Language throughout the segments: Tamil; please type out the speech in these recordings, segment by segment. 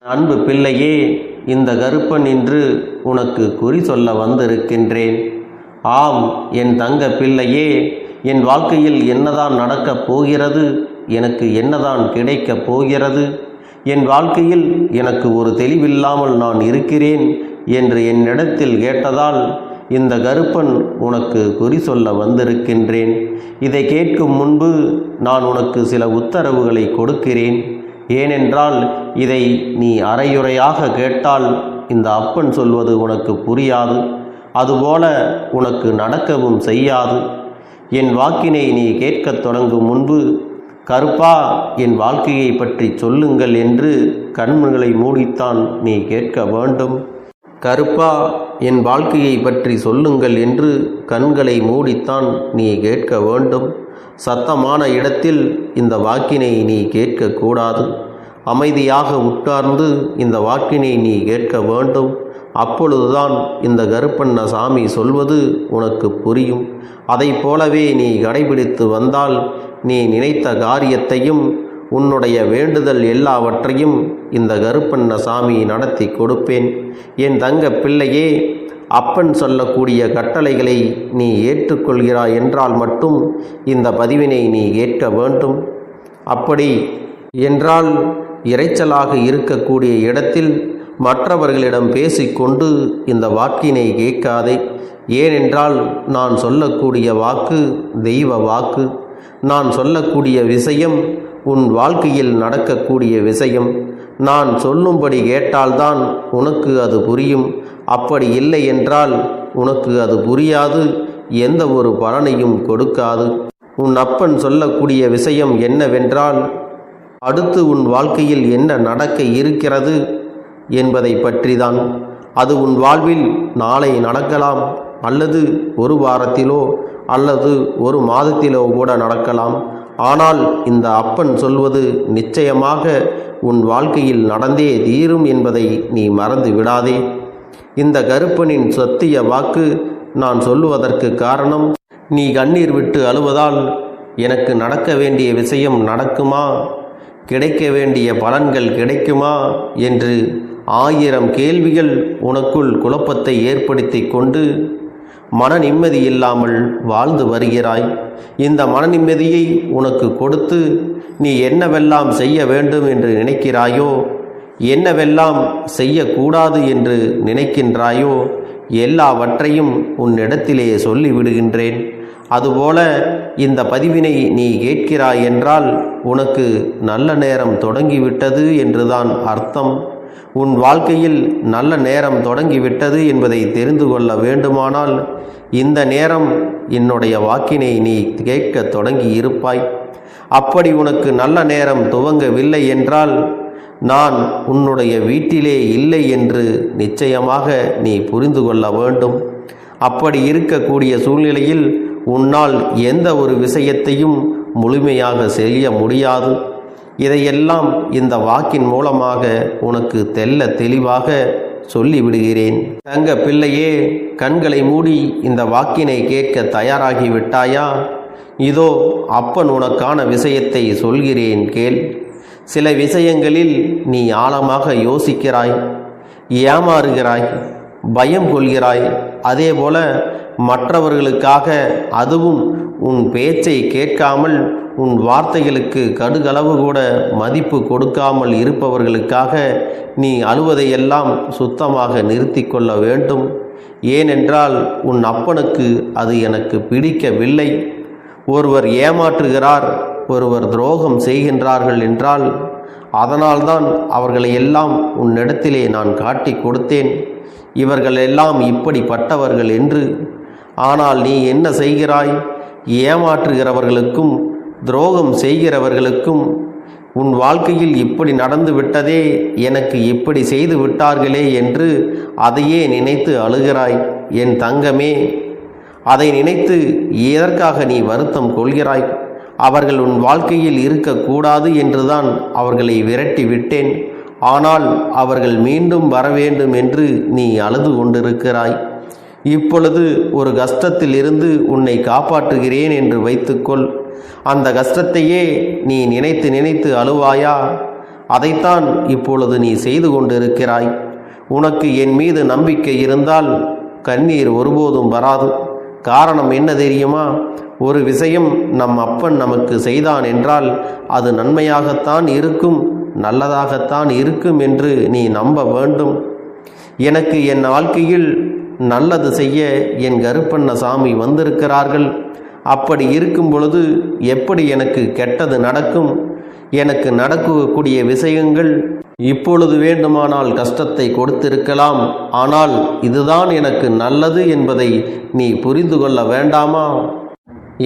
அன்பு பிள்ளையே, இந்த கருப்பன் இன்று உனக்கு குறி சொல்ல வந்திருக்கின்றேன். ஆம் என் தங்க பிள்ளையே, என் வாழ்க்கையில் என்னதான் நடக்கப் போகிறது, எனக்கு என்னதான் கிடைக்கப் போகிறது, என் வாழ்க்கையில் எனக்கு ஒரு தெளிவில்லாமல் நான் இருக்கிறேன் என்று என்னிடத்தில் கேட்டதால் இந்த கருப்பன் உனக்கு குறி சொல்ல வந்திருக்கின்றேன். இதை கேட்கும் முன்பு நான் உனக்கு சில உத்தரவுகளை கொடுக்கிறேன். ஏனென்றால் இதை நீ அரையுறையாக கேட்டால் இந்த அப்பன் சொல்வது உனக்கு புரியாது, அதுபோல உனக்கு நடக்கவும் செய்யாது. என் வாக்கினை நீ கேட்கத் தொடங்கும் முன்பு, கருப்பா என் வாழ்க்கையை பற்றி சொல்லுங்கள் என்று கண்களை மூடித்தான் நீ கேட்க வேண்டும். கருப்பா என் வாழ்க்கையை பற்றி சொல்லுங்கள் என்று கண்களை மூடித்தான் நீ கேட்க வேண்டும். சத்தமான இடத்தில் இந்த வாக்கினை நீ கேட்கக்கூடாது. அமைதியாக உட்கார்ந்து இந்த வாக்கினை நீ கேட்க வேண்டும். அப்பொழுதுதான் இந்த கருப்பண்ணசாமி சொல்வது உனக்கு புரியும். அதை போலவே நீ கடைபிடித்து வந்தால் நீ நினைத்த காரியத்தையும் உன்னுடைய வேண்டுதல் எல்லாவற்றையும் இந்த கருப்பண்ணசாமி நடத்தி கொடுப்பேன். என் தங்க பிள்ளையே, அப்பன் சொல்லக்கூடிய கட்டளைகளை நீ ஏற்றுக்கொள்கிறாய் என்றால் மட்டும் இந்த பதிவினை நீ ஏற்க வேண்டும். அப்படி என்றால் இரைச்சலாக இருக்கக்கூடிய இடத்தில் மற்றவர்களிடம் பேசிக்கொண்டு இந்த வாக்கினை கேட்காதே. ஏனென்றால் நான் சொல்லக்கூடிய வாக்கு தெய்வ வாக்கு. நான் சொல்லக்கூடிய விஷயம் உன் வாழ்க்கையில் நடக்கக்கூடிய விஷயம். நான் சொல்லும்படி கேட்டால்தான் உனக்கு அது புரியும். அப்படி இல்லை என்றால் உனக்கு அது புரியாது, எந்த ஒரு பலனையும் கொடுக்காது. உன் அப்பன் சொல்லக்கூடிய விஷயம் என்னவென்றால், அடுத்து உன் வாழ்க்கையில் என்ன நடக்க இருக்கிறது என்பதை பற்றிதான். அது உன் வாழ்வில் நாளை நடக்கலாம், அல்லது ஒரு வாரத்திலோ அல்லது ஒரு மாதத்திலோ கூட நடக்கலாம். ஆனால் இந்த அப்பன் சொல்வது நிச்சயமாக உன் வாழ்க்கையில் நடந்தே தீரும் என்பதை நீ மறந்து விடாதே. இந்த கருப்பனின் சத்திய வாக்கு நான் சொல்லுவதற்கு காரணம், நீ கண்ணீர் விட்டு அழுவதால் எனக்கு நடக்க வேண்டிய விஷயம் நடக்குமா, கிடைக்க வேண்டிய பலன்கள் கிடைக்குமா என்று 1000 கேள்விகள் உனக்குள் குழப்பத்தை ஏற்படுத்தி கொண்டு மன நிம்மதி இல்லாமல் வாழ்ந்து வருகிறாய். இந்த மன நிம்மதியை உனக்கு கொடுத்து நீ என்னவெல்லாம் செய்ய வேண்டும் என்று நினைக்கிறாயோ, என்னவெல்லாம் செய்யக்கூடாது என்று நினைக்கின்றாயோ எல்லாவற்றையும் உன்னிடத்திலே சொல்லிவிடுகின்றேன். அதுபோல இந்த பதிவினை நீ கேட்கிறாய் என்றால் உனக்கு நல்ல நேரம் தொடங்கிவிட்டது என்றுதான் அர்த்தம். உன் வாழ்க்கையில் நல்ல நேரம் தொடங்கிவிட்டது என்பதை தெரிந்து கொள்ள வேண்டுமானால் இந்த நேரம் என்னுடைய வாக்கினை நீ கேட்க தொடங்கி இருப்பாய். அப்படி உனக்கு நல்ல நேரம் துவங்கவில்லை என்றால் நான் உன்னுடைய வீட்டிலே இல்லை என்று நிச்சயமாக நீ புரிந்து கொள்ள வேண்டும். அப்படி இருக்கக்கூடிய சூழ்நிலையில் உன்னால் எந்த ஒரு விஷயத்தையும் முழுமையாக செய்ய முடியாது. இதையெல்லாம் இந்த வாக்கின் மூலமாக உனக்கு தெல்ல தெளிவாக சொல்லிவிடுகிறேன். தங்க பிள்ளையே, கண்களை மூடி இந்த வாக்கினை கேட்க தயாராகி விட்டாயா? இதோ அப்பன் உனக்கான விஷயத்தை சொல்கிறேன் கேள். சில விஷயங்களில் நீ ஆழமாக யோசிக்கிறாய், ஏமாறுகிறாய், பயம் கொள்கிறாய். அதேபோல மற்றவர்களுக்காக, அதுவும் உன் பேச்சை கேட்காமல் உன் வார்த்தைகளுக்கு கடுகளவு கூட மதிப்பு கொடுக்காமல் இருப்பவர்களுக்காக நீ அழுவதையெல்லாம் சுத்தமாக நிறுத்தி கொள்ள வேண்டும். ஏனென்றால் உன் அப்பனுக்கு அது எனக்கு பிடிக்கவில்லை. ஒருவர் ஏமாற்றுகிறார், ஒருவர் துரோகம் செய்கின்றார்கள் என்றால் அதனால்தான் அவர்களை எல்லாம் உன்னிடத்திலே நான் காட்டி கொடுத்தேன். இவர்கள் எல்லாம் இப்படிப்பட்டவர்கள் என்று. ஆனால் நீ என்ன செய்கிறாய்? ஏமாற்றுகிறவர்களுக்கும் துரோகம் செய்கிறவர்களுக்கும் உன் வாழ்க்கையில் இப்படி நடந்து விட்டதே, எனக்கு இப்படி செய்து விட்டார்களே என்று அதையே நினைத்து அழுகிறாய். என் தங்கமே, அதை நினைத்து எதற்காக நீ வருத்தம் கொள்கிறாய்? அவர்கள் உன் வாழ்க்கையில் இருக்கக்கூடாது என்றுதான் அவர்களை விரட்டி விட்டேன். ஆனால் அவர்கள் மீண்டும் வர வேண்டும் என்று நீ அழுது கொண்டிருக்கிறாய். இப்பொழுது ஒரு கஷ்டத்தில் இருந்து உன்னை காப்பாற்றுகிறேன் என்று வைத்துக்கொள். அந்த கஷ்டத்தையே நீ நினைத்து நினைத்து அழுவாயா? அதைத்தான் இப்பொழுது நீ செய்து கொண்டிருக்கிறாய். உனக்கு என் மீது நம்பிக்கை இருந்தால் கண்ணீர் ஒருபோதும் வராது. காரணம் என்ன தெரியுமா? ஒரு விஷயம் நம் அப்பன் நமக்கு செய்தான் என்றால் அது நன்மையாகத்தான் இருக்கும், நல்லதாகத்தான் இருக்கும் என்று நீ நம்ப வேண்டும். எனக்கு என் வாழ்க்கையில் நல்லது செய்ய என் கருப்பண்ணசாமி வந்திருக்கிறார்கள். அப்படி இருக்கும் பொழுது எப்படி எனக்கு கெட்டது நடக்கும்? எனக்கு நடக்கக்கூடிய விஷயங்கள் இப்பொழுது வேண்டுமானால் கஷ்டத்தை கொடுத்திருக்கலாம். ஆனால் இதுதான் எனக்கு நல்லது என்பதை நீ புரிந்து கொள்ள வேண்டாமா?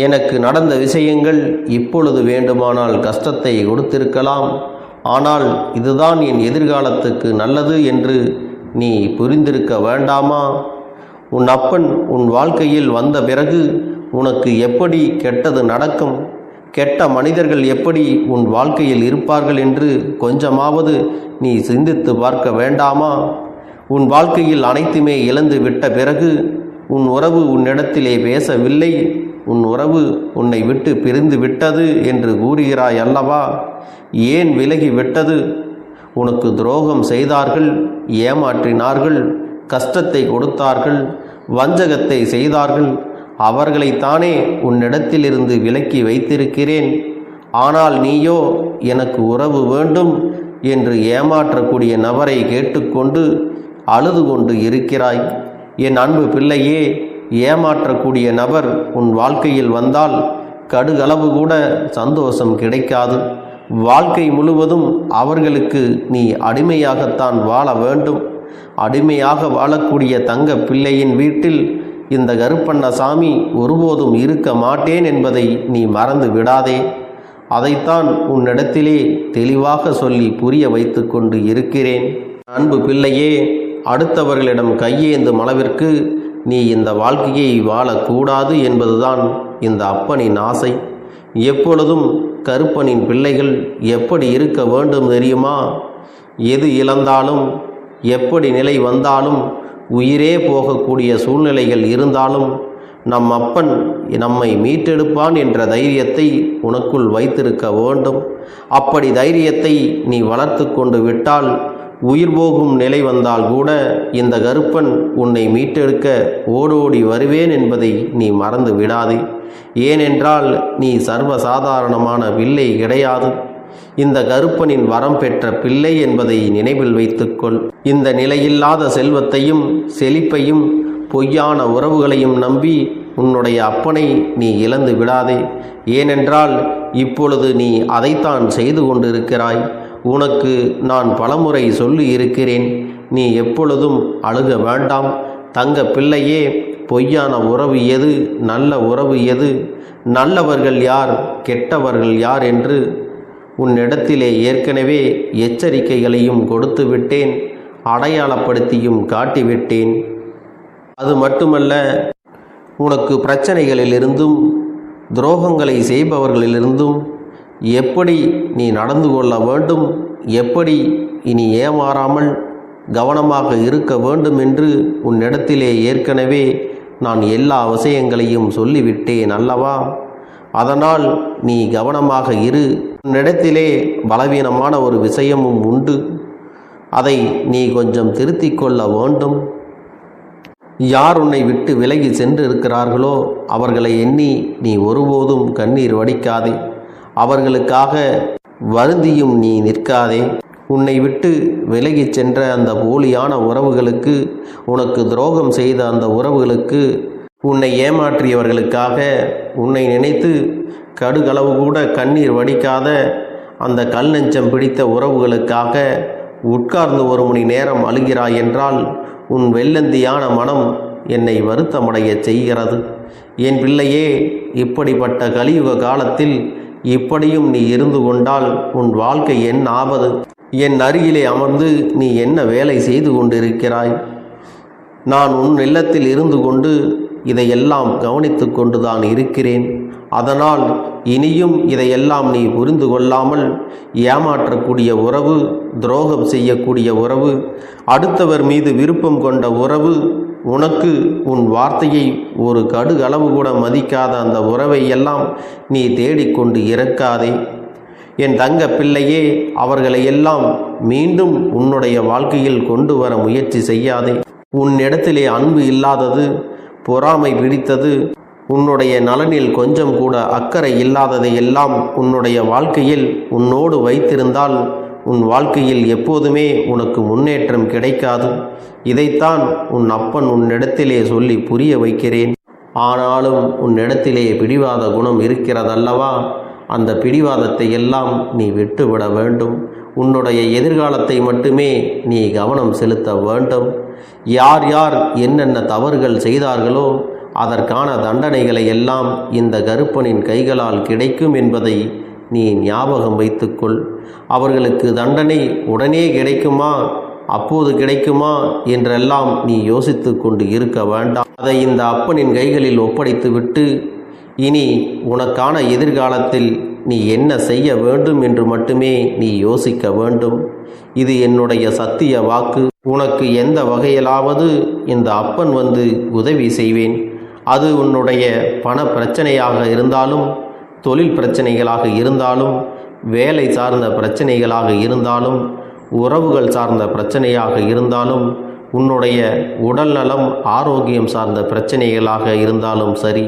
எனக்கு நடந்த விஷயங்கள் இப்பொழுது வேண்டுமானால் கஷ்டத்தை கொடுத்திருக்கலாம். ஆனால் இதுதான் என் எதிர்காலத்துக்கு நல்லது என்று நீ புரிந்திருக்க வேண்டாமா? உன் அப்பன் உன் வாழ்க்கையில் வந்த பிறகு உனக்கு எப்படி கெட்டது நடக்கும்? கெட்ட மனிதர்கள் எப்படி உன் வாழ்க்கையில் இருப்பார்கள் என்று கொஞ்சமாவது நீ சிந்தித்து பார்க்க வேண்டாமா? உன் வாழ்க்கையில் அனைத்துமே இழந்து விட்ட பிறகு உன் உறவு உன்னிடத்திலே பேசவில்லை, உன் உறவு உன்னை விட்டு பிரிந்து விட்டது என்று கூறுகிறாய் அல்லவா? ஏன் விலகி விட்டது? உனக்கு துரோகம் செய்தார்கள், ஏமாற்றினார்கள், கஷ்டத்தை கொடுத்தார்கள், வஞ்சகத்தை செய்தார்கள். அவர்களைத்தானே உன்னிடத்திலிருந்து விலக்கி வைத்திருக்கிறேன். ஆனால் நீயோ எனக்கு உறவு வேண்டும் என்று ஏமாற்றக்கூடிய நபரை கேட்டுக்கொண்டு அழுது கொண்டு இருக்கிறாய். என் அன்பு பிள்ளையே, ஏமாற்றக்கூடிய நபர் உன் வாழ்க்கையில் வந்தால் கடுகளவு கூட சந்தோஷம் கிடைக்காது. வாழ்க்கை முழுவதும் அவர்களுக்கு நீ அடிமையாகத்தான் வாழ வேண்டும். அடிமையாக வாழக்கூடிய தங்க பிள்ளையின் வீட்டில் இந்த கருப்பண்ணசாமி ஒருபோதும் இருக்க மாட்டேன் என்பதை நீ மறந்து விடாதே. அதைத்தான் உன்னிடத்திலே தெளிவாக சொல்லி புரிய வைத்து கொண்டு இருக்கிறேன். அன்பு பிள்ளையே, அடுத்தவர்களிடம் கையேந்தும் அளவிற்கு நீ இந்த வாழ்க்கையை வாழக்கூடாது என்பதுதான் இந்த அப்பனின் ஆசை. எப்பொழுதும் கருப்பனின் பிள்ளைகள் எப்படி இருக்க வேண்டும் தெரியுமா? எது இழந்தாலும், எப்படி நிலை வந்தாலும், உயிரே போகக்கூடிய சூழ்நிலைகள் இருந்தாலும் நம் அப்பன் நம்மை மீட்டெடுப்பான் என்ற தைரியத்தை உனக்குள் வைத்திருக்க வேண்டும். அப்படி தைரியத்தை நீ வளர்த்து கொண்டு விட்டால் உயிர் போகும் நிலை வந்தால் கூட இந்த கருப்பன் உன்னை மீட்டெடுக்க ஓடோடி வருவேன் என்பதை நீ மறந்து விடாதே. ஏனென்றால் நீ சர்வசாதாரணமான பிள்ளை கிடையாது. இந்த கருப்பனின் வரம் பெற்ற பிள்ளை என்பதை நினைவில் வைத்துக்கொள். இந்த நிலையில்லாத செல்வத்தையும் செழிப்பையும் பொய்யான உறவுகளையும் நம்பி உன்னுடைய அப்பனை நீ இழந்து விடாதே. ஏனென்றால் இப்பொழுது நீ அதைத்தான் செய்து கொண்டிருக்கிறாய். உனக்கு நான் பலமுறை சொல்லி இருக்கிறேன், நீ எப்பொழுதும் அழுக வேண்டாம். தங்க பிள்ளையே, பொய்யான உறவு எது, நல்ல உறவு எது, நல்லவர்கள் யார், கெட்டவர்கள் யார் என்று உன்னிடத்திலே ஏற்கனவே எச்சரிக்கைகளையும் கொடுத்து விட்டேன், அடையாளப்படுத்தியும் காட்டிவிட்டேன். அது மட்டுமல்ல, உனக்கு பிரச்சனைகளிலிருந்தும் துரோகங்களை செய்பவர்களிலிருந்தும் எப்படி நீ நடந்து கொள்ள வேண்டும், எப்படி இனி ஏமாறாமல் கவனமாக இருக்க வேண்டும் என்று உன்னிடத்திலே ஏற்கனவே நான் எல்லா விஷயங்களையும் சொல்லிவிட்டேன் அல்லவா? அதனால் நீ கவனமாக இரு. உன்னிடத்திலே பலவீனமான ஒரு விஷயமும் உண்டு, அதை நீ கொஞ்சம் திருத்திக் கொள்ள வேண்டும். யார் உன்னை விட்டு விலகி சென்று இருக்கிறார்களோ அவர்களை எண்ணி நீ ஒருபோதும் கண்ணீர் வடிக்காதே. அவர்களுக்காக வருந்தியும் நீ நிற்காதே. உன்னை விட்டு விலகி சென்ற அந்த போலியான உறவுகளுக்கு, உனக்கு துரோகம் செய்த அந்த உறவுகளுக்கு, உன்னை ஏமாற்றியவர்களுக்காக உன்னை நினைத்து கடுகளவு கூட கண்ணீர் வடிக்காத அந்த கல் நெஞ்சம் பிடித்த உறவுகளுக்காக உட்கார்ந்து 1 மணி நேரம் அழுகிறாய் என்றால் உன் வெள்ளந்தியான மனம் என்னை வருத்தமடைய செய்கிறது. என் பிள்ளையே, இப்படிப்பட்ட கலியுக காலத்தில் இப்படியும் நீ இருந்து கொண்டால் உன் வாழ்க்கை என்ன ஆவது? என் அருகிலே அமர்ந்து நீ என்ன வேலை செய்து கொண்டிருக்கிறாய்? நான் உன் இல்லத்தில் இருந்து கொண்டு இதையெல்லாம் கவனித்து கொண்டுதான் இருக்கிறேன். அதனால் இனியும் இதையெல்லாம் நீ புரிந்து கொள்ளாமல் ஏமாற்றக்கூடிய உறவு, துரோகம் செய்யக்கூடிய உறவு, அடுத்தவர் மீது விருப்பம் கொண்ட உறவு, உனக்கு உன் வார்த்தையை ஒரு கடுகளவு கூட மதிக்காத அந்த உறவை எல்லாம் நீ தேடிக்கொண்டு இறக்காதே. என் தங்க பிள்ளையே, அவர்களை எல்லாம் மீண்டும் உன்னுடைய வாழ்க்கையில் கொண்டு வர முயற்சி செய்யாதே. உன்னிடத்திலே அன்பு இல்லாதது, பொறாமை பிடித்தது, உன்னுடைய நலனில் கொஞ்சம் கூட அக்கறை இல்லாததை எல்லாம் உன்னுடைய வாழ்க்கையில் உன்னோடு வைத்திருந்தால் உன் வாழ்க்கையில் எப்போதுமே உனக்கு முன்னேற்றம் கிடைக்காது. இதைத்தான் உன் அப்பன் உன்னிடத்திலே சொல்லி புரிய வைக்கிறேன். ஆனாலும் உன்னிடத்திலே பிடிவாத குணம் இருக்கிறதல்லவா? அந்த பிடிவாதத்தை எல்லாம் நீ விட்டுவிட வேண்டும். உன்னுடைய எதிர்காலத்தை மட்டுமே நீ கவனம் செலுத்த வேண்டும். யார் யார் என்னென்ன தவறுகள் செய்தார்களோ அதற்கான தண்டனைகளை எல்லாம் இந்த கருப்பனின் கைகளால் கிடைக்கும் என்பதை நீ ஞாபகம் வைத்துக்கொள். அவர்களுக்கு தண்டனை உடனே கிடைக்குமா, அப்போது கிடைக்குமா என்றெல்லாம் நீ யோசித்து கொண்டு இருக்க வேண்டாம். அதை இந்த அப்பனின் கைகளில் ஒப்படைத்துவிட்டு இனி உனக்கான எதிர்காலத்தில் நீ என்ன செய்ய வேண்டும் என்று மட்டுமே நீ யோசிக்க வேண்டும். இது என்னுடைய சத்திய வாக்கு. உனக்கு எந்த வகையிலாவது இந்த அப்பன் வந்து உதவி செய்வேன். அது உன்னுடைய பண பிரச்சனையாக இருந்தாலும், தொழில் பிரச்சனைகளாக இருந்தாலும், வேலை சார்ந்த பிரச்சனைகளாக இருந்தாலும், உறவுகள் சார்ந்த பிரச்சனையாக இருந்தாலும், உன்னுடைய உடல் நலம் ஆரோக்கியம் சார்ந்த பிரச்சனைகளாக இருந்தாலும் சரி,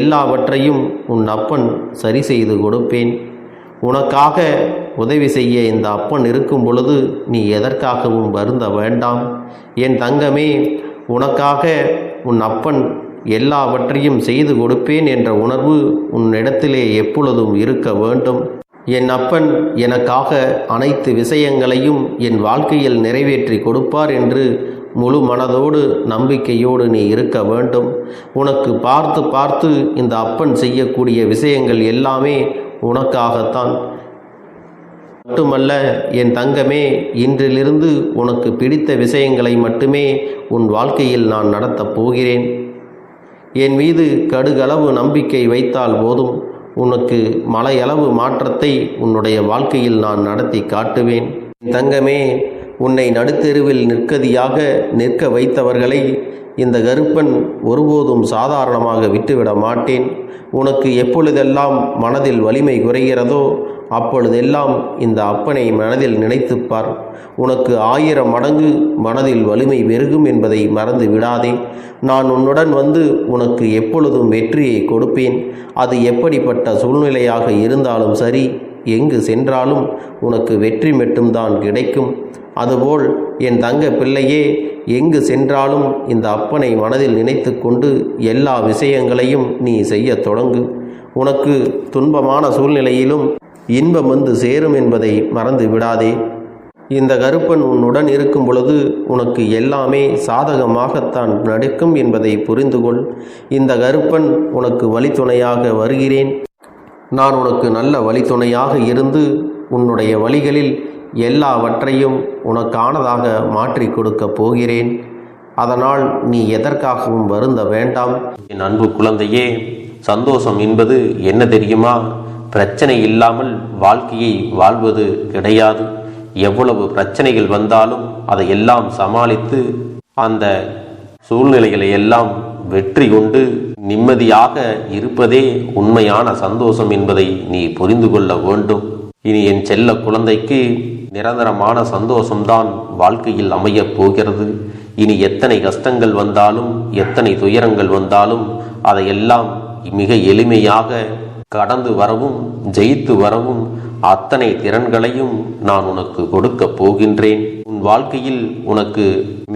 எல்லாவற்றையும் உன் அப்பன் சரி செய்து கொடுப்பேன். உனக்காக உதவி செய்ய இந்த அப்பன் இருக்கும் பொழுது நீ எதற்காகவும் வருந்த வேண்டாம். என் தங்கமே, உனக்காக உன் அப்பன் எல்லாவற்றையும் செய்து கொடுப்பேன் என்ற உணர்வு உன்னிடத்திலே எப்பொழுதும் இருக்க வேண்டும். என் அப்பன் எனக்காக அனைத்து விஷயங்களையும் என் வாழ்க்கையில் நிறைவேற்றி கொடுப்பார் என்று முழு மனதோடு நம்பிக்கையோடு நீ இருக்க வேண்டும். உனக்கு பார்த்து பார்த்து இந்த அப்பன் செய்யக்கூடிய விஷயங்கள் எல்லாமே உனக்காகத்தான். மட்டுமல்ல என் தங்கமே, இன்றிலிருந்து உனக்கு பிடித்த விஷயங்களை மட்டுமே உன் வாழ்க்கையில் நான் நடத்தப் போகிறேன். என் மீது கடுகளவு நம்பிக்கை வைத்தால் போதும், உனக்கு மலையளவு மாற்றத்தை உன்னுடைய வாழ்க்கையில் நான் நடத்தி காட்டுவேன். தங்கமே, உன்னை நடுத்தெருவில் நிற்க வைத்தவர்களை இந்த கருப்பன் ஒருபோதும் சாதாரணமாக விட்டுவிட மாட்டேன். உனக்கு எப்பொழுதெல்லாம் மனதில் வலிமை குறைகிறதோ அப்பொழுதெல்லாம் இந்த அப்பனை மனதில் நினைத்துப்பார். உனக்கு 1000 மடங்கு மனதில் வலிமை பெருகும் என்பதை மறந்து விடாதே. நான் உன்னுடன் வந்து உனக்கு எப்பொழுதும் வெற்றியை கொடுப்பேன். அது எப்படிப்பட்ட சூழ்நிலையாக இருந்தாலும் சரி, எங்கு சென்றாலும் உனக்கு வெற்றி மட்டும்தான் கிடைக்கும். அதுபோல் என் தங்க பிள்ளையே, எங்கு சென்றாலும் இந்த அப்பனை மனதில் நினைத்து கொண்டு எல்லா விஷயங்களையும் நீ செய்ய தொடங்கு. உனக்கு துன்பமான சூழ்நிலையிலும் இன்பம் வந்து சேரும் என்பதை மறந்து விடாதே. இந்த கருப்பன் உன்னுடன் இருக்கும் பொழுது உனக்கு எல்லாமே சாதகமாகத்தான் நடக்கும் என்பதை புரிந்துகொள். இந்த கருப்பன் உனக்கு வழித்துணையாக வருகிறேன். நான் உனக்கு நல்ல வழித்துணையாக இருந்து உன்னுடைய வழிகளில் எல்லாவற்றையும் உனக்கானதாக மாற்றி கொடுக்க போகிறேன். அதனால் நீ எதற்காகவும் வருந்த வேண்டாம். என் அன்பு குழந்தையே, சந்தோஷம் என்பது என்ன தெரியுமா? பிரச்சனை இல்லாமல் வாழ்க்கையை வாழ்வது கிடையாது. எவ்வளவு பிரச்சனைகள் வந்தாலும் அதையெல்லாம் சமாளித்து அந்த சூழ்நிலைகளை எல்லாம் வெற்றி கொண்டு நிம்மதியாக இருப்பதே உண்மையான சந்தோஷம் என்பதை நீ புரிந்து கொள்ள வேண்டும். இனி என் செல்ல குழந்தைக்கு நிரந்தரமான சந்தோஷம்தான் வாழ்க்கையில் அமையப் போகிறது. இனி எத்தனை கஷ்டங்கள் வந்தாலும், எத்தனை துயரங்கள் வந்தாலும் அதையெல்லாம் மிக எளிமையாக கடந்து வரவும் ஜெயித்து வரவும் அத்தனை திறன்களையும் நான் உனக்கு கொடுக்க போகின்றேன். உன் வாழ்க்கையில் உனக்கு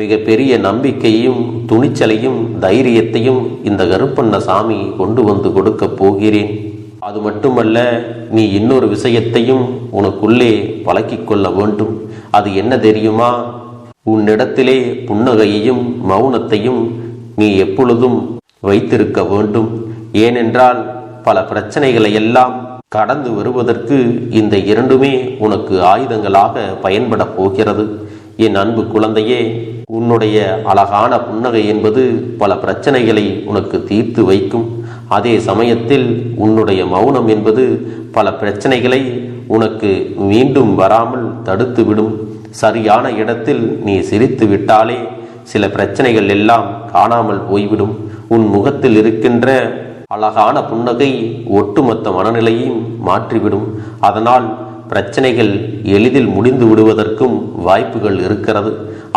மிக பெரிய நம்பிக்கையும் துணிச்சலையும் தைரியத்தையும் இந்த கருப்பண்ண சாமி கொண்டு வந்து கொடுக்க போகிறேன். அது மட்டுமல்ல, நீ இன்னொரு விஷயத்தையும் உனக்குள்ளே பழக்கிக் கொள்ள வேண்டும். அது என்ன தெரியுமா? உன்னிடத்திலே புன்னகையையும் மௌனத்தையும் நீ எப்பொழுதும் வைத்திருக்க வேண்டும். ஏனென்றால் பல பிரச்சனைகளை எல்லாம் கடந்து வருவதற்கு இந்த இரண்டுமே உனக்கு ஆயுதங்களாக பயன்பட போகிறது. என் அன்பு குழந்தையே, உன்னுடைய அழகான புன்னகை என்பது பல பிரச்சனைகளை உனக்கு தீர்த்து வைக்கும். அதே சமயத்தில் உன்னுடைய மௌனம் என்பது பல பிரச்சனைகளை உனக்கு மீண்டும் வராமல் தடுத்துவிடும். சரியான இடத்தில் நீ சிரித்து விட்டாலே சில பிரச்சனைகள் எல்லாம் காணாமல் போய்விடும். உன் முகத்தில் இருக்கின்ற அழகான புன்னகை ஒட்டுமொத்த மனநிலையையும் மாற்றிவிடும். அதனால் பிரச்சனைகள் எளிதில் முடிந்து விடுவதற்கும் வாய்ப்புகள் இருக்கிறது.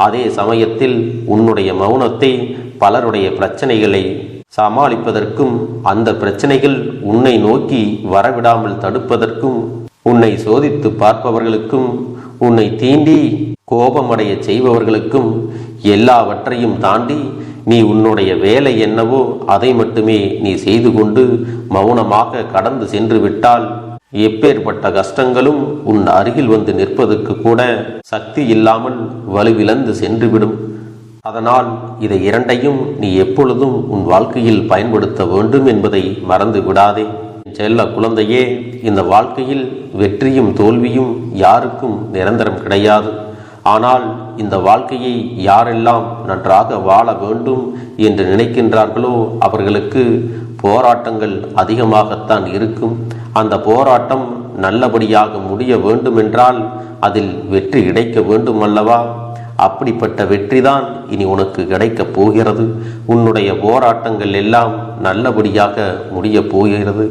அதே சமயத்தில் உன்னுடைய மௌனத்தை பலருடைய பிரச்சனைகளை சமாளிப்பதற்கும், அந்த பிரச்சனைகள் உன்னை நோக்கி வரவிடாமல் தடுப்பதற்கும், உன்னை சோதித்து பார்ப்பவர்களுக்கும், உன்னை தீண்டி கோபமடைய செய்பவர்களுக்கும் எல்லாவற்றையும் தாண்டி நீ உன்னுடைய வேலை என்னவோ அதை மட்டுமே நீ செய்து கொண்டு மௌனமாக கடந்து சென்று விட்டால் எப்பேற்பட்ட கஷ்டங்களும் உன் அருகில் வந்து நிற்பதற்கு கூட சக்தி இல்லாமல் வலுவிழந்து சென்றுவிடும். அதனால் இதை இரண்டையும் நீ எப்பொழுதும் உன் வாழ்க்கையில் பயன்படுத்த வேண்டும் என்பதை மறந்து விடாதே. செல்ல குழந்தையே, இந்த வாழ்க்கையில் வெற்றியும் தோல்வியும் யாருக்கும் நிரந்தரம் கிடையாது. ஆனால் இந்த வாழ்க்கையை யாரெல்லாம் நன்றாக வாழ வேண்டும் என்று நினைக்கின்றார்களோ அவர்களுக்கு போராட்டங்கள் அதிகமாகத்தான் இருக்கும். அந்த போராட்டம் நல்லபடியாக முடிய வேண்டுமென்றால் அதில் வெற்றி கிடைக்க வேண்டும் அல்லவா? அப்படிப்பட்ட வெற்றிதான் இனி உனக்கு கிடைக்கப் போகிறது. உன்னுடைய போராட்டங்கள் எல்லாம் நல்லபடியாக முடியப் போகிறது.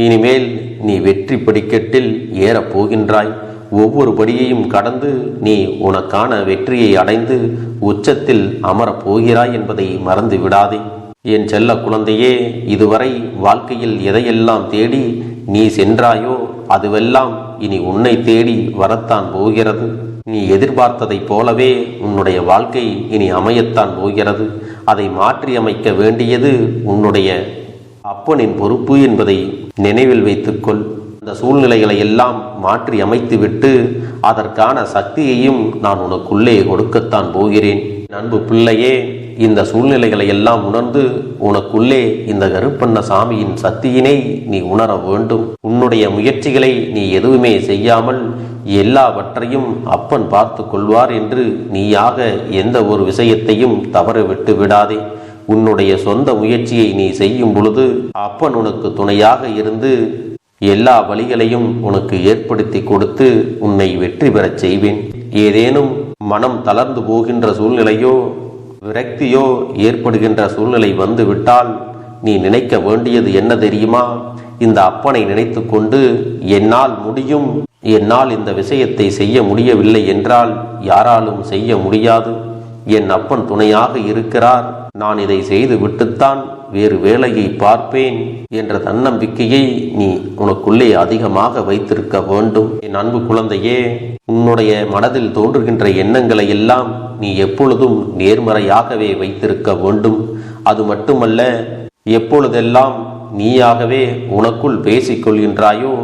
இனிமேல் நீ வெற்றி படிக்கட்டில் ஏறப் போகின்றாய். ஒவ்வொரு படியையும் கடந்து நீ உனக்கான வெற்றியை அடைந்து உச்சத்தில் அமரப் போகிறாய் என்பதை மறந்து விடாதே. என் செல்ல குழந்தையே, இதுவரை வாழ்க்கையில் எதையெல்லாம் தேடி நீ சென்றாயோ அதுவெல்லாம் இனி உன்னை தேடி வரத்தான் போகிறது. நீ எதிர்பார்த்ததைப் போலவே உன்னுடைய வாழ்க்கை இனி அமையத்தான் போகிறது. அதை மாற்றி அமைக்க வேண்டியது உன்னுடைய அப்பனின் பொறுப்பு என்பதை நினைவில் வைத்துக்கொள். அந்த சூழ்நிலைகளை எல்லாம் மாற்றி அமைத்துவிட்டு அதற்கான சக்தியையும் நான் உனக்குள்ளே கொடுக்கத்தான் போகிறேன். அன்பு பிள்ளையே, இந்த சூழ்நிலைகளை எல்லாம் உணர்ந்து உனக்குள்ளே இந்த கருப்பண்ண சாமியின் சக்தியினை நீ உணர வேண்டும். உன்னுடைய முயற்சிகளை நீ எதுவுமே செய்யாமல் எல்லாவற்றையும் அப்பன் பார்த்து கொள்வார் என்று நீயாக எந்த ஒரு விஷயத்தையும் தவற விட்டு விடாதே. உன்னுடைய சொந்த முயற்சியை நீ செய்யும் பொழுது அப்பன் உனக்கு துணையாக இருந்து எல்லா வழிகளையும் உனக்கு ஏற்படுத்தி கொடுத்து உன்னை வெற்றி பெறச் செய்வேன். ஏதேனும் மனம் தளர்ந்து போகின்ற சூழ்நிலையோ விரக்தியோ ஏற்படுகின்ற சூழ்நிலை வந்துவிட்டால் நீ நினைக்க வேண்டியது என்ன தெரியுமா? இந்த அப்பனை நினைத்து கொண்டு என்னால் முடியும், என்னால் இந்த விஷயத்தை செய்ய முடியவில்லை என்றால் யாராலும் செய்ய முடியாது, என் அப்பன் துணையாக இருக்கிறார், நான் இதை செய்து விட்டுத்தான் வேறு வேலையை பார்ப்பேன் என்ற தன்னம்பிக்கையை நீ உனக்குள்ளே அதிகமாக வைத்திருக்க வேண்டும். என் அன்பு குழந்தையே, உன்னுடைய மனதில் தோன்றுகின்ற எண்ணங்களை எல்லாம் நீ எப்பொழுதும் நேர்மறையாகவே வைத்திருக்க வேண்டும். அது மட்டுமல்ல, எப்பொழுதெல்லாம் நீயாகவே உனக்குள் பேசிக்கொள்கின்றாயோ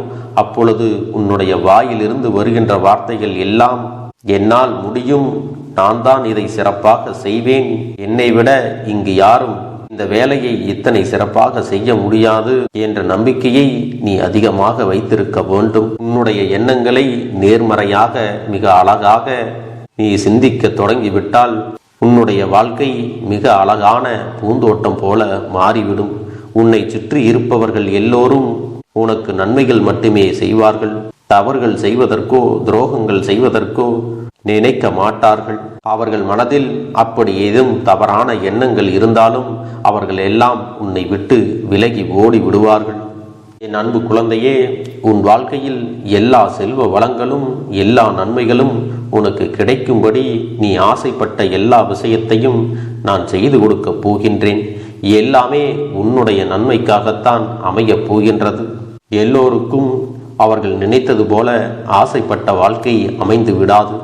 அப்பொழுது உன்னுடைய வாயிலிருந்து வருகின்ற வார்த்தைகள் எல்லாம் என்னால் முடியும், நான் தான் இதை சிறப்பாக செய்வேன், என்னை விட இங்கு யாரும் இந்த வேலையை இத்தனை சிறப்பாக செய்ய முடியாது என்ற நம்பிக்கையை நீ அதிகமாக வைத்திருக்க வேண்டும். உன்னுடைய எண்ணங்களை நேர்மறையாக மிக அழகாக நீ சிந்திக்க தொடங்கிவிட்டால் உன்னுடைய வாழ்க்கை மிக அழகான பூந்தோட்டம் போல மாறிவிடும். உன்னை சுற்றி இருப்பவர்கள் எல்லோரும் உனக்கு நன்மைகள் மட்டுமே செய்வார்கள். தவறுகள் செய்வதற்கோ துரோகங்கள் செய்வதற்கோ நினைக்க மாட்டார்கள். அவர்கள் மனதில் அப்படி ஏதும் தவறான எண்ணங்கள் இருந்தாலும் அவர்கள் எல்லாம் உன்னை விட்டு விலகி ஓடி விடுவார்கள். என் அன்பு குழந்தையே, உன் வாழ்க்கையில் எல்லா செல்வ வளங்களும் எல்லா நன்மைகளும் உனக்கு கிடைக்கும்படி நீ ஆசைப்பட்ட எல்லா விஷயத்தையும் நான் செய்து கொடுக்கப் போகின்றேன். எல்லாமே உன்னுடைய நன்மைக்காகத்தான் அமையப் போகின்றது. எல்லோருக்கும் அவர்கள் நினைத்தது போல ஆசைப்பட்ட வாழ்க்கை அமைந்து விடாது.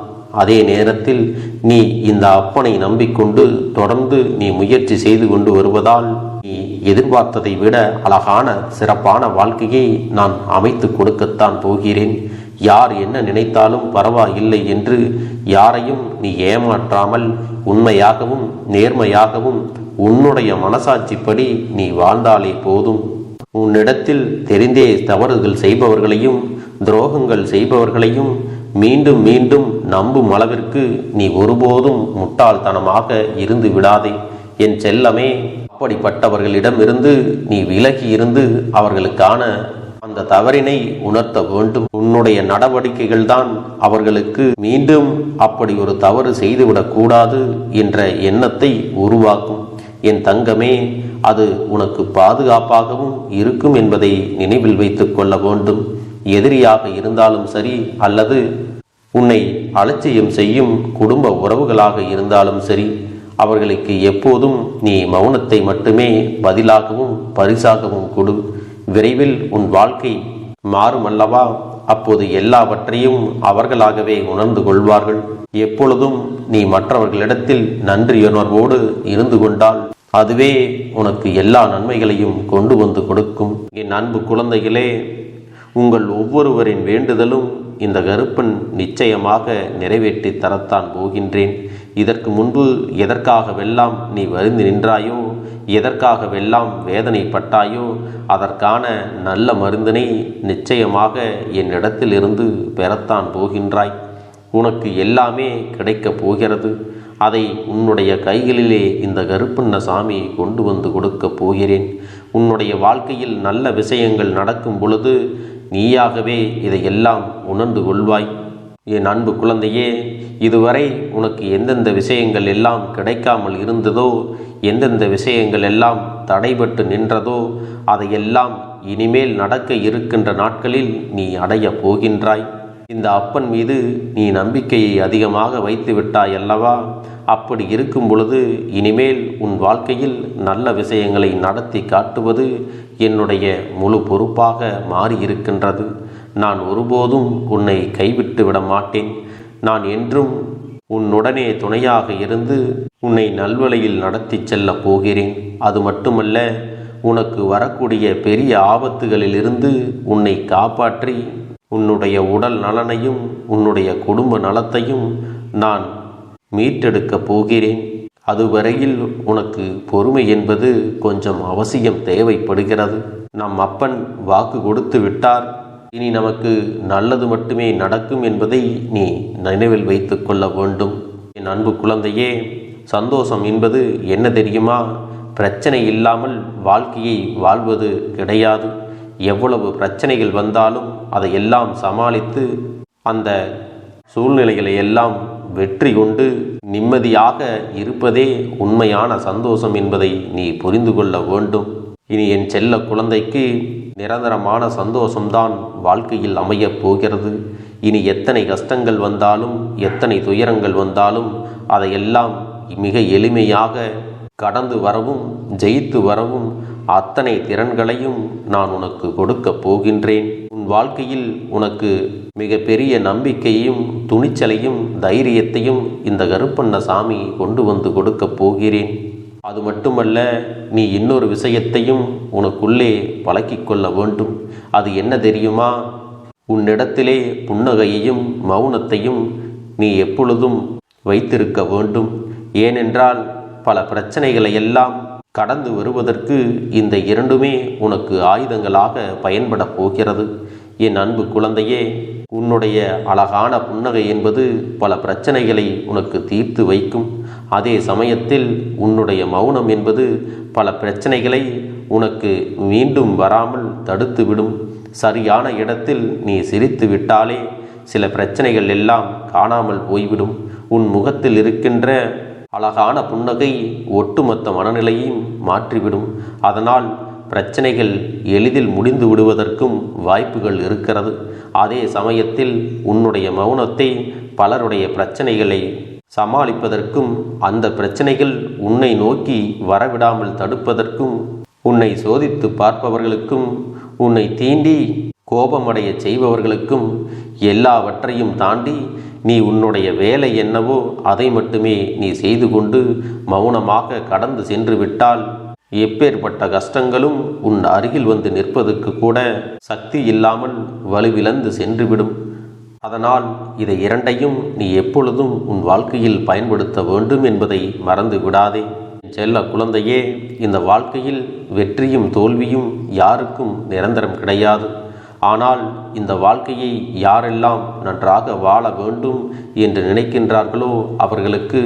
அதே நேரத்தில் நீ இந்த அப்பனை நம்பிக்கொண்டு தொடர்ந்து நீ முயற்சி செய்து கொண்டு வருவதால் நீ எதிர்பார்த்ததை விட அழகான சிறப்பான வாழ்க்கையை நான் அமைத்து கொடுக்கத்தான் போகிறேன். யார் என்ன நினைத்தாலும் பரவாயில்லை என்று யாரையும் நீ ஏமாற்றாமல் உண்மையாகவும் நேர்மையாகவும் உன்னுடைய மனசாட்சிப்படி நீ வாழ்ந்தாலே போதும். உன்னிடத்தில் தெரிந்தே தவறுகள் செய்பவர்களையும் துரோகங்கள் செய்பவர்களையும் மீண்டும் மீண்டும் நம்பும் அளவிற்கு நீ ஒருபோதும் முட்டாள்தனமாக இருந்து விடாதே. என் செல்லமே, அப்படிப்பட்டவர்களிடமிருந்து நீ விலகி இருந்து அவர்களுக்கான அந்த தவறினை உணர்த்த வேண்டும். உன்னுடைய நடவடிக்கைகள் தான் அவர்களுக்கு மீண்டும் அப்படி ஒரு தவறு செய்துவிடக் கூடாது என்ற எண்ணத்தை உருவாக்கும். என் தங்கமே, அது உனக்கு பாதுகாப்பாகவும் இருக்கும் என்பதை நினைவில் வைத்துக் கொள்ள வேண்டும். எதிரியாக இருந்தாலும் சரி, அல்லது உன்னை அலட்சியம் செய்யும் குடும்ப உறவுகளாக இருந்தாலும் சரி, அவர்களுக்கு எப்போதும் நீ மௌனத்தை மட்டுமே பதிலாகவும் பரிசாகவும் கொடு. விரைவில் உன் வாழ்க்கை மாறுமல்லவா? அப்போது எல்லாவற்றையும் அவர்களாகவே உணர்ந்து கொள்வார்கள். எப்பொழுதும் நீ மற்றவர்களிடத்தில் நன்றியுணர்வோடு இருந்து கொண்டால் அதுவே உனக்கு எல்லா நன்மைகளையும் கொண்டு வந்து கொடுக்கும். என் அன்பு குழந்தைகளே, உங்கள் ஒவ்வொருவரின் வேண்டுதலும் இந்த கருப்பன் நிச்சயமாக நிறைவேற்றி தரத்தான் போகின்றேன். இதற்கு முன்பு எதற்காகவெல்லாம் நீ வருந்தி நின்றாயோ, எதற்காகவெல்லாம் வேதனைப்பட்டாயோ, அதற்கான நல்ல மருந்தினை நிச்சயமாக என்னிடத்திலிருந்து பெறத்தான் போகின்றாய். உனக்கு எல்லாமே கிடைக்கப் போகிறது. அதை உன்னுடைய கைகளிலே இந்த கருப்பண்ணசாமி கொண்டு வந்து கொடுக்கப் போகிறேன். உன்னுடைய வாழ்க்கையில் நல்ல விஷயங்கள் நடக்கும் பொழுது நீயாகவே இதையெல்லாம் உணர்ந்து கொள்வாய். என் அன்பு குழந்தையே, இதுவரை உனக்கு எந்தெந்த விஷயங்கள் எல்லாம் கிடைக்காமல் இருந்ததோ, எந்தெந்த விஷயங்கள் எல்லாம் தடைபட்டு நின்றதோ, அதையெல்லாம் இனிமேல் நடக்க இருக்கின்ற நாட்களில் நீ அடையப் போகின்றாய். இந்த அப்பன் மீது நீ நம்பிக்கையை அதிகமாக வைத்து விட்டாய் அல்லவா? அப்படி இருக்கும் பொழுது இனிமேல் உன் வாழ்க்கையில் நல்ல விஷயங்களை நடத்தி காட்டுவது என்னுடைய முழு பொறுப்பாக மாறியிருக்கின்றது. நான் ஒருபோதும் உன்னை கைவிட்டு விட மாட்டேன். நான் என்றும் உன்னுடனே துணையாக இருந்து உன்னை நல்வழியில் நடத்தி செல்ல போகிறேன். அது மட்டுமல்ல, உனக்கு வரக்கூடிய பெரிய ஆபத்துகளிலிருந்து உன்னை காப்பாற்றி உன்னுடைய உடல் நலனையும் உன்னுடைய குடும்ப நலத்தையும் நான் மீட்டெடுக்கப் போகிறேன். அதுவரையில் உனக்கு பொறுமை என்பது கொஞ்சம் அவசியம் தேவைப்படுகிறது. நம் அப்பன் வாக்கு கொடுத்து விட்டார். இனி நமக்கு நல்லது மட்டுமே நடக்கும் என்பதை நீ நினைவில் வைத்து கொள்ள வேண்டும். என் அன்பு குழந்தையே, சந்தோஷம் என்பது என்ன தெரியுமா? பிரச்சனை இல்லாமல் வாழ்க்கையை வாழ்வது கிடையாது. எவ்வளவு பிரச்சனைகள் வந்தாலும் அதையெல்லாம் சமாளித்து அந்த சூழ்நிலைகளை எல்லாம் வெற்றி கொண்டு நிம்மதியாக இருப்பதே உண்மையான சந்தோஷம் என்பதை நீ புரிந்து கொள்ள வேண்டும். இனி என் செல்ல குழந்தைக்கு நிரந்தரமான சந்தோஷம்தான் வாழ்க்கையில் அமையப் போகிறது. இனி எத்தனை கஷ்டங்கள் வந்தாலும், எத்தனை துயரங்கள் வந்தாலும் அதையெல்லாம் மிக எளிமையாக கடந்து வரவும் ஜெயித்து வரவும் அத்தனை திறன்களையும் நான் உனக்கு கொடுக்கப் போகின்றேன். உன் வாழ்க்கையில் உனக்கு மிக பெரிய நம்பிக்கையையும் துணிச்சலையும் தைரியத்தையும் இந்த கருப்பண்ணசாமி கொண்டு வந்து கொடுக்கப் போகிறேன். அது மட்டுமல்ல, நீ இன்னொரு விஷயத்தையும் உனக்குள்ளே பழக்கிக்கொள்ள வேண்டும். அது என்ன தெரியுமா? உன்னிடத்திலே புன்னகையையும் மௌனத்தையும் நீ எப்பொழுதும் வைத்திருக்க வேண்டும். ஏனென்றால் பல பிரச்சனைகளை எல்லாம் கடந்து வருவதற்கு இந்த இரண்டுமே உனக்கு ஆயுதங்களாக பயன்பட போகிறது. என் அன்பு குழந்தையே, உன்னுடைய அழகான புன்னகை என்பது பல பிரச்சனைகளை உனக்கு தீர்த்து வைக்கும். அதே சமயத்தில் உன்னுடைய மௌனம் என்பது பல பிரச்சனைகளை உனக்கு மீண்டும் வராமல் தடுத்துவிடும். சரியான இடத்தில் நீ சிரித்து விட்டாலே சில பிரச்சனைகள் எல்லாம் காணாமல் போய்விடும். உன் முகத்தில் இருக்கின்ற அழகான புன்னகை ஒட்டுமொத்த மனநிலையையும் மாற்றிவிடும். அதனால் பிரச்சனைகள் எளிதில் முடிந்து விடுவதற்கும் வாய்ப்புகள் இருக்கிறது. அதே சமயத்தில் உன்னுடைய மௌனத்தை பலருடைய பிரச்சனைகளை சமாளிப்பதற்கும், அந்த பிரச்சனைகள் உன்னை நோக்கி வரவிடாமல் தடுப்பதற்கும், உன்னை சோதித்து பார்ப்பவர்களுக்கும், உன்னை தீண்டி கோபமடைய செய்பவர்களுக்கும் எல்லாவற்றையும் தாண்டி நீ உன்னுடைய வேலை என்னவோ அதை மட்டுமே நீ செய்து கொண்டு மௌனமாக கடந்து சென்று விட்டால் எப்பேற்பட்ட கஷ்டங்களும் உன் அருகில் வந்து நிற்பதற்கு கூட சக்தி இல்லாமல் வலுவிழந்து சென்றுவிடும். அதனால் இதை இரண்டையும் நீ எப்பொழுதும் உன் வாழ்க்கையில் பயன்படுத்த வேண்டும் என்பதை மறந்து விடாதே. செல்ல குழந்தையே, இந்த வாழ்க்கையில் வெற்றியும் தோல்வியும் யாருக்கும் நிரந்தரம் கிடையாது. ஆனால் இந்த வாழ்க்கையை யாரெல்லாம் நன்றாக வாழ வேண்டும் என்று நினைக்கின்றார்களோ அவர்களுக்கு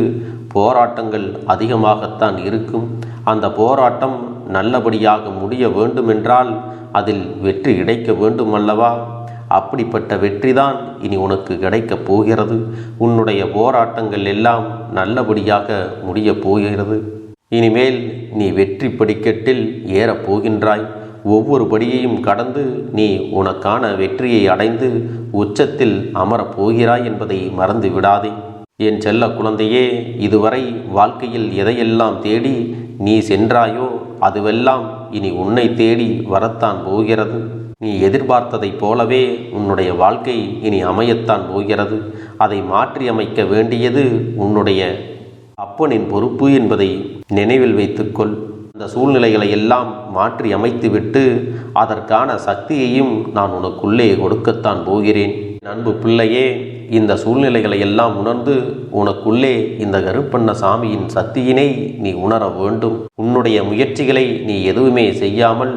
போராட்டங்கள் அதிகமாகத்தான் இருக்கும். அந்த போராட்டம் நல்லபடியாக முடிய வேண்டுமென்றால் அதில் வெற்றி கிடைக்க வேண்டும் அல்லவா? அப்படிப்பட்ட வெற்றிதான் இனி உனக்கு கிடைக்கப் போகிறது. உன்னுடைய போராட்டங்கள் எல்லாம் நல்லபடியாக முடியப் போகிறது. இனிமேல் நீ வெற்றி படிக்கட்டில் ஏறப் போகின்றாய். ஒவ்வொரு படியையும் கடந்து நீ உனக்கான வெற்றியை அடைந்து உச்சத்தில் அமரப் போகிறாய் என்பதை மறந்து விடாதே. என் செல்ல குழந்தையே, இதுவரை வாழ்க்கையில் எதையெல்லாம் தேடி நீ சென்றாயோ அதுவெல்லாம் இனி உன்னை தேடி வரத்தான் போகிறது. நீ எதிர்பார்த்ததைப் போலவே உன்னுடைய வாழ்க்கை இனி அமையத்தான் போகிறது. அதை மாற்றி அமைக்க வேண்டியது உன்னுடைய அப்பனின் பொறுப்பு என்பதை நினைவில் வைத்துக்கொள். அந்த சூழ்நிலைகளை எல்லாம் மாற்றி அமைத்துவிட்டு அதற்கான சக்தியையும் நான் உனக்குள்ளே கொடுக்கத்தான் போகிறேன். அன்பு பிள்ளையே, இந்த சூழ்நிலைகளை எல்லாம் உணர்ந்து உனக்குள்ளே இந்த கருப்பண்ணசாமியின் சக்தியினை நீ உணர வேண்டும். உன்னுடைய முயற்சிகளை நீ எதுவுமே செய்யாமல்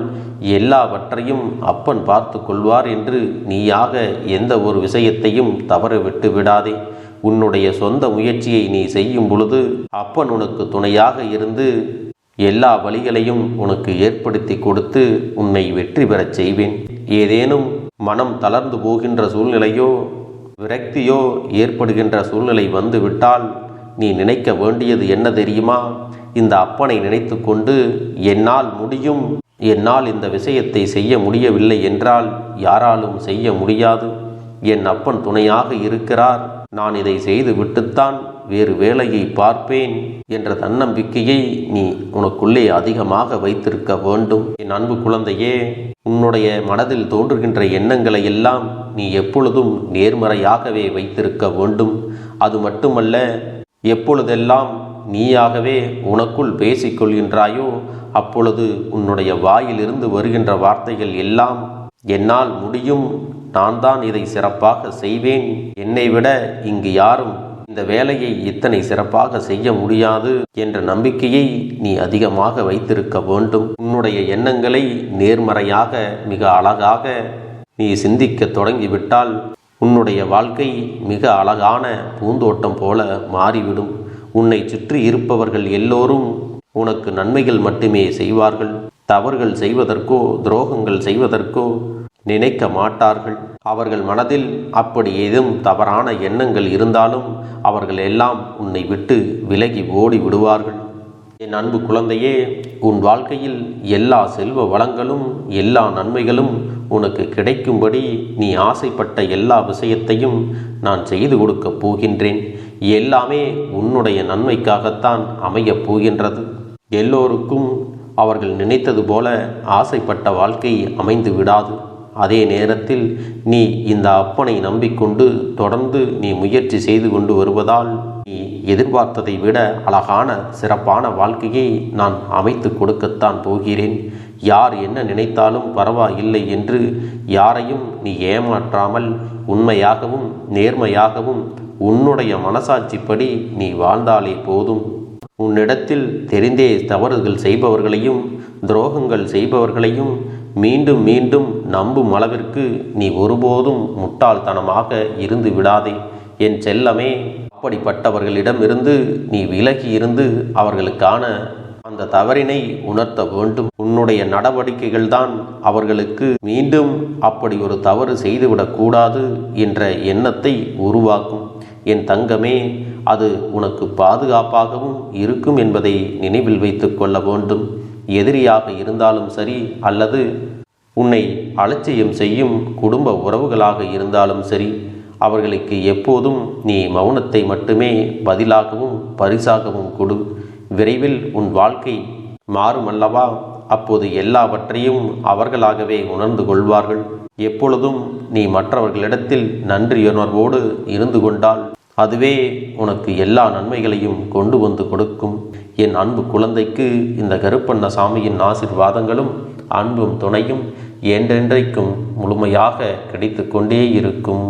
எல்லாவற்றையும் அப்பன் பார்த்து கொள்வார் என்று நீயாக எந்த ஒரு விஷயத்தையும் தவற விட்டு விடாதே. உன்னுடைய சொந்த முயற்சியை நீ செய்யும் பொழுது அப்பன் உனக்கு துணையாக இருந்து எல்லா வழிகளையும் உனக்கு ஏற்படுத்தி கொடுத்து உன்னை வெற்றி பெறச் செய்வேன். ஏதேனும் மனம் தளர்ந்து போகின்ற சூழ்நிலையோ விரக்தியோ ஏற்படுகின்ற சூழ்நிலை வந்துவிட்டால் நீ நினைக்க வேண்டியது என்ன தெரியுமா? இந்த அப்பனை நினைத்து கொண்டு என்னால் முடியும், என்னால் இந்த விஷயத்தை செய்ய முடியவில்லை என்றால் யாராலும் செய்ய முடியாது, என் அப்பன் துணையாக இருக்கிறார், நான் இதை செய்து விட்டுத்தான் வேறு வேலையை பார்ப்பேன் என்ற தன்னம்பிக்கையை நீ உனக்குள்ளே அதிகமாக வைத்திருக்க வேண்டும். என் அன்பு குழந்தையே, உன்னுடைய மனதில் தோன்றுகின்ற எண்ணங்களை எல்லாம் நீ எப்பொழுதும் நேர்மறையாகவே வைத்திருக்க வேண்டும். அது மட்டுமல்ல, எப்பொழுதெல்லாம் நீயாகவே உனக்குள் பேசிக்கொள்கின்றாயோ அப்பொழுது உன்னுடைய வாயிலிருந்து வருகின்ற வார்த்தைகள் எல்லாம் என்னால் முடியும், நான் தான் இதை சிறப்பாக செய்வேன், என்னை விட இங்கு யாரும் இந்த வேலையை இத்தனை சிறப்பாக செய்ய முடியாது என்ற நம்பிக்கையை நீ அதிகமாக வைத்திருக்க வேண்டும். உன்னுடைய எண்ணங்களை நேர்மறையாக மிக அழகாக நீ சிந்திக்க தொடங்கிவிட்டால் உன்னுடைய வாழ்க்கை மிக அழகான பூந்தோட்டம் போல மாறிவிடும். உன்னை சுற்றி இருப்பவர்கள் எல்லோரும் உனக்கு நன்மைகள் மட்டுமே செய்வார்கள். தவறுகள் செய்வதற்கோ துரோகங்கள் செய்வதற்கோ நினைக்க மாட்டார்கள். அவர்கள் மனதில் அப்படி ஏதும் தவறான எண்ணங்கள் இருந்தாலும் அவர்கள் எல்லாம் உன்னை விட்டு விலகி ஓடி விடுவார்கள். என் அன்பு குழந்தையே, உன் வாழ்க்கையில் எல்லா செல்வ வளங்களும் எல்லா நன்மைகளும் உனக்கு கிடைக்கும்படி நீ ஆசைப்பட்ட எல்லா விஷயத்தையும் நான் செய்து கொடுக்கப் போகின்றேன். எல்லாமே உன்னுடைய நன்மைக்காகத்தான் அமையப் போகின்றது. எல்லோருக்கும் அவர்கள் நினைத்தது போல ஆசைப்பட்ட வாழ்க்கை அமைந்து விடாது. அதே நேரத்தில் நீ இந்த அப்பனை நம்பிக்கொண்டு தொடர்ந்து நீ முயற்சி செய்து கொண்டு வருவதால் நீ எதிர்பார்த்ததை விட அழகான சிறப்பான வாழ்க்கையை நான் அமைத்து கொடுக்கத்தான் போகிறேன். யார் என்ன நினைத்தாலும் பரவாயில்லை என்று யாரையும் நீ ஏமாற்றாமல் உண்மையாகவும் நேர்மையாகவும் உன்னுடைய மனசாட்சிப்படி நீ வாழ்ந்தாலே போதும். உன்னிடத்தில் தெரிந்தே தவறுகள் செய்பவர்களையும் துரோகங்கள் செய்பவர்களையும் மீண்டும் மீண்டும் நம்பும் அளவிற்கு நீ ஒருபோதும் முட்டாள்தனமாக இருந்து விடாதே. என் செல்லமே, அப்படிப்பட்டவர்களிடமிருந்து நீ விலகி இருந்து அவர்களுக்கான அந்த தவறினை உணர்த்த வேண்டும். உன்னுடைய நடவடிக்கைகள் தான் அவர்களுக்கு மீண்டும் அப்படி ஒரு தவறு செய்துவிடக்கூடாது என்ற எண்ணத்தை உருவாக்கும். என் தங்கமே, அது உனக்கு பாதுகாப்பாகவும் இருக்கும் என்பதை நினைவில் வைத்து கொள்ள வேண்டும். எதிரியாக இருந்தாலும் சரி அல்லது உன்னை அலட்சியம் செய்யும் குடும்ப உறவுகளாக இருந்தாலும் சரி, அவர்களுக்கு எப்போதும் நீ மௌனத்தை மட்டுமே பதிலாகவும் பரிசாகவும் கொடு. விரைவில் உன் வாழ்க்கை மாறுமல்லவா? அப்போது எல்லாவற்றையும் அவர்களாகவே உணர்ந்து கொள்வார்கள். எப்பொழுதும் நீ மற்றவர்களிடத்தில் நன்றியுணர்வோடு இருந்து கொண்டால் அதுவே உனக்கு எல்லா நன்மைகளையும் கொண்டு வந்து கொடுக்கும். என் அன்பு குழந்தைக்கு இந்த கருப்பண்ணசாமியின் ஆசீர்வாதங்களும் அன்பும் துணையும் என்றென்றைக்கும் முழுமையாக கிடைத்து கொண்டே இருக்கும்.